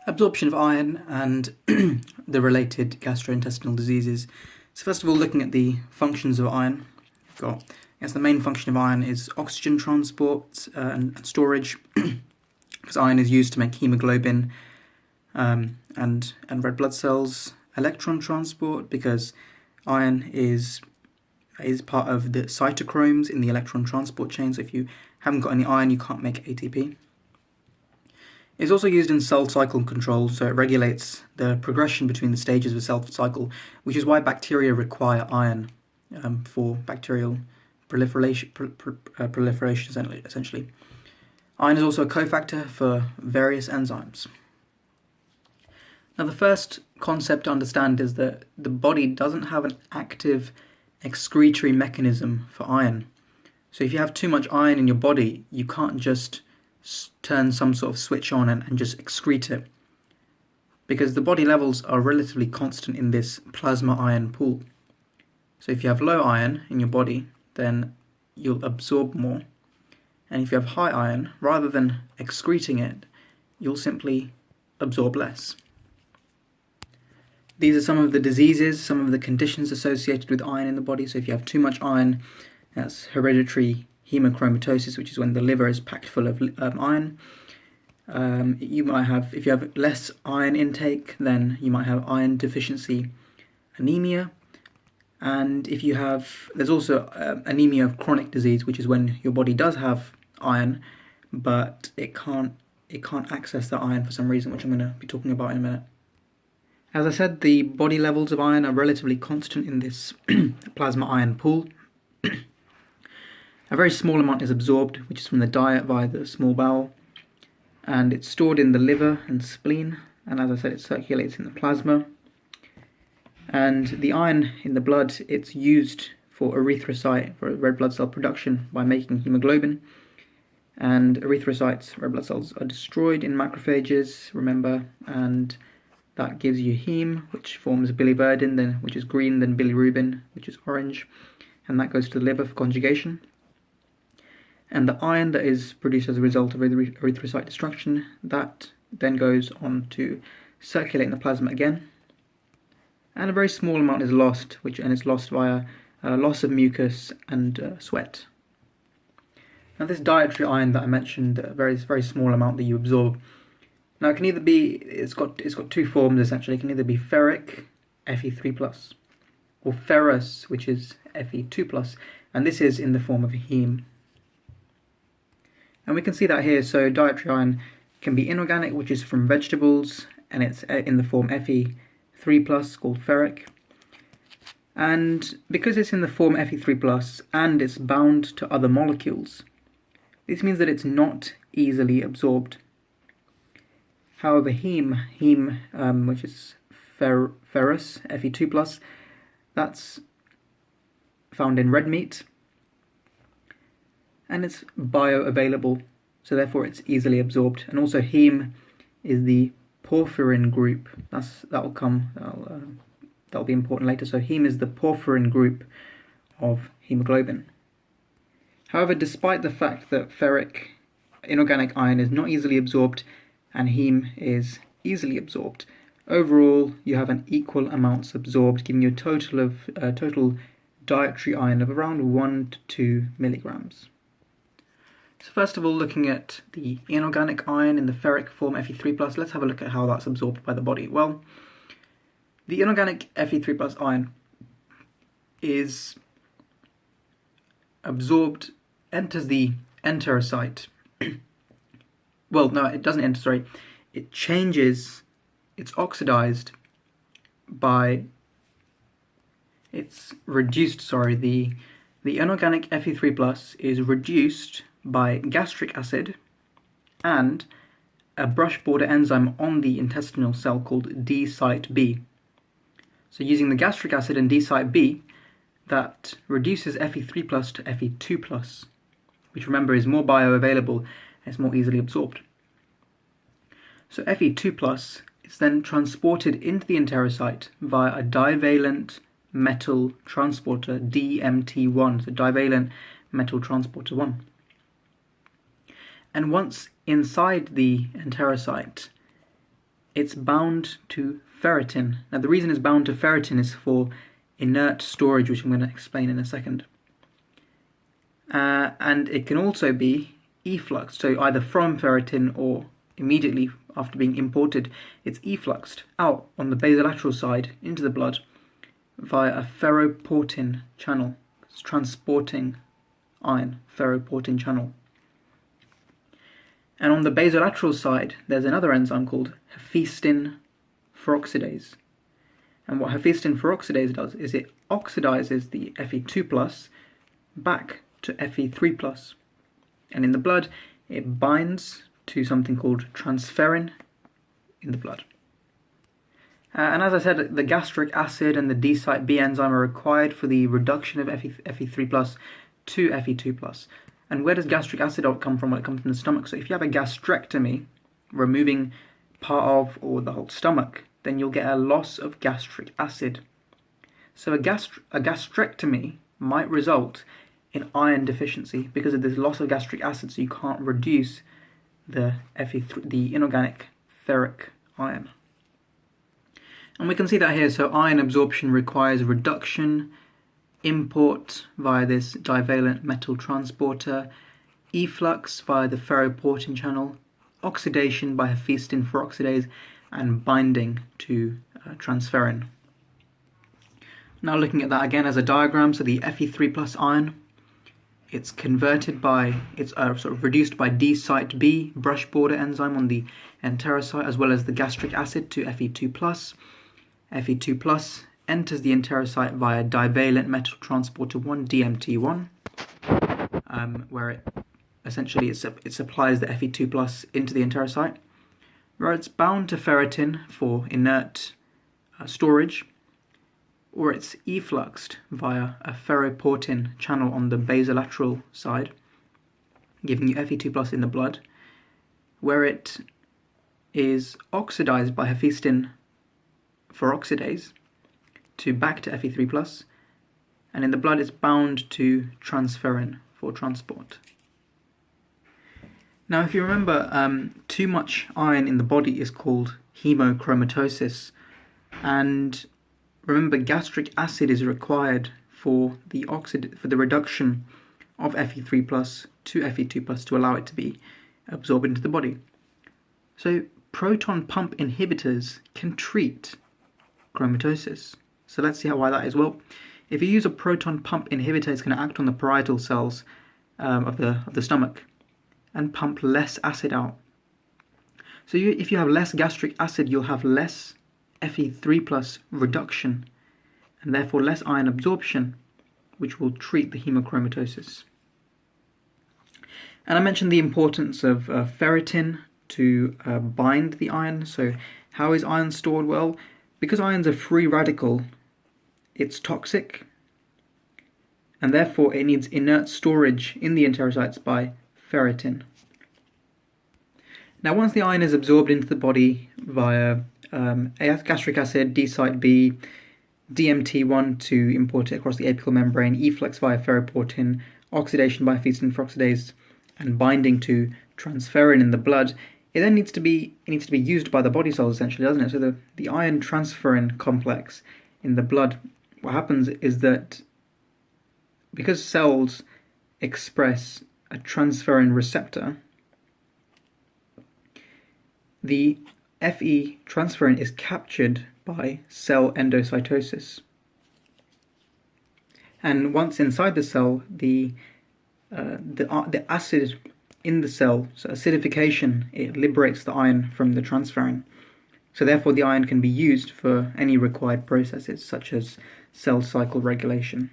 Absorption of iron and the related gastrointestinal diseases. So first of all, looking at the functions of iron, we've got, the main function of iron is oxygen transport and storage, because iron is used to make hemoglobin and red blood cells. Electron transport, because iron is part of the cytochromes in the electron transport chain, so if you haven't got any iron, you can't make ATP. It's also used in cell cycle control, so it regulates the progression between the stages of a cell cycle, which is why bacteria require iron for bacterial proliferation, essentially. Iron is also a cofactor for various enzymes. Now, the first concept to understand is that the body doesn't have an active excretory mechanism for iron. So if you have too much iron in your body, you can't just turn some sort of switch on and just excrete it, because the body levels are relatively constant in this plasma iron pool. So if you have low iron in your body, then you'll absorb more, and if you have high iron, rather than excreting it, you'll simply absorb less. These are some of the diseases, some of the conditions associated with iron in the body. So if you have too much iron, that's hereditary hemochromatosis, which is when the liver is packed full of iron. You might have, if you have less iron intake, then you might have iron deficiency anemia. And if you have, there's also anemia of chronic disease, which is when your body does have iron, but it can't access that iron for some reason, which I'm going to be talking about in a minute. As I said, the body levels of iron are relatively constant in this plasma iron pool. A very small amount is absorbed, which is from the diet via the small bowel, and it's stored in the liver and spleen, and as I said, it circulates in the plasma. And the iron in the blood, it's used for erythrocyte, for red blood cell production by making hemoglobin, and erythrocytes, red blood cells, are destroyed in macrophages, remember, and that gives you heme, which forms biliverdin, then which is green, then bilirubin, which is orange, and that goes to the liver for conjugation. And the iron that is produced as a result of erythrocyte destruction, that then goes on to circulate in the plasma again. And a very small amount is lost, and it's lost via loss of mucus and sweat. Now, this dietary iron that I mentioned, a very small amount that you absorb. Now, it can either be, it's got two forms essentially. It can either be ferric, Fe3+, or ferrous, which is Fe2+, and this is in the form of heme. And we can see that here. So dietary iron can be inorganic, which is from vegetables, and it's in the form Fe3+, called ferric. And because it's in the form Fe3+, and it's bound to other molecules, this means that it's not easily absorbed. However, heme, which is ferrous, Fe2+, that's found in red meat, and it's bioavailable, so therefore it's easily absorbed. And also heme is the porphyrin group. That'll be important later. So heme is the porphyrin group of hemoglobin. However, despite the fact that ferric inorganic iron is not easily absorbed and heme is easily absorbed, overall you have an equal amounts absorbed, giving you a total dietary iron of around 1 to 2 milligrams. So first of all, looking at the inorganic iron in the ferric form Fe3+, let's have a look at how that's absorbed by the body. Well, the inorganic Fe3+ iron is absorbed, enters the enterocyte. Well, no, it doesn't enter, sorry. It changes, it's oxidized by, it's reduced, sorry, the inorganic Fe3+ is reduced by gastric acid and a brush border enzyme on the intestinal cell called D-site B. So using the gastric acid and D-site B, that reduces Fe3+ to Fe2+, which remember is more bioavailable and it's more easily absorbed. So Fe2+ is then transported into the enterocyte via a divalent metal transporter, DMT1, so divalent metal transporter 1. And once inside the enterocyte, it's bound to ferritin. Now the reason it's bound to ferritin is for inert storage, which I'm going to explain in a second. And it can also be effluxed, so either from ferritin or immediately after being imported, it's effluxed out on the basolateral side into the blood via a ferroportin channel. It's transporting iron, ferroportin channel. And on the basolateral side, there's another enzyme called hephaestin peroxidase. And what hephaestin peroxidase does is it oxidizes the Fe2+ back to Fe3+. And in the blood, it binds to something called transferrin in the blood. And as I said, the gastric acid and the D-site B enzyme are required for the reduction of Fe3+ to Fe2+. And where does gastric acid come from? Well, it comes from the stomach. So if you have a gastrectomy, removing part of or the whole stomach, then you'll get a loss of gastric acid. So a gastrectomy might result in iron deficiency because of this loss of gastric acid, so you can't reduce the the inorganic ferric iron. And we can see that here. So iron absorption requires reduction, import via this divalent metal transporter, efflux via the ferroportin channel, oxidation by hephaestin peroxidase, and binding to transferrin. Now looking at that again as a diagram, so the Fe3+ iron, it's converted by, it's sort of reduced by D-site B brush border enzyme on the enterocyte, as well as the gastric acid to Fe2+. Fe2+ enters the enterocyte via divalent metal transporter 1, DMT1, where it essentially it supplies the Fe2+ into the enterocyte, where it's bound to ferritin for inert storage, or it's effluxed via a ferroportin channel on the basolateral side, giving you Fe2+ in the blood, where it is oxidized by hephaestin peroxidase to back to Fe3+, and in the blood it's bound to transferrin for transport. Now if you remember, too much iron in the body is called hemochromatosis, and remember gastric acid is required for the reduction of Fe3+ to Fe2+ to allow it to be absorbed into the body. So proton pump inhibitors can treat chromatosis. So let's see why that is. Well, if you use a proton pump inhibitor, it's going to act on the parietal cells of the stomach and pump less acid out. So if you have less gastric acid, you'll have less Fe3+ reduction and therefore less iron absorption, which will treat the hemochromatosis. And I mentioned the importance of ferritin to bind the iron. So how is iron stored? Well, because iron's a free radical, it's toxic, and therefore it needs inert storage in the enterocytes by ferritin. Now once the iron is absorbed into the body via gastric acid, D-site B, DMT1 to import it across the apical membrane, efflux via ferroportin, oxidation by hephaestin peroxidase, and binding to transferrin in the blood, it then needs to be used by the body cells essentially, doesn't it? So the iron transferrin complex in the blood, what happens is that because cells express a transferrin receptor, the Fe transferrin is captured by cell endocytosis. And once inside the cell, the acid in the cell, so acidification, it liberates the iron from the transferrin. So therefore the iron can be used for any required processes such as cell cycle regulation.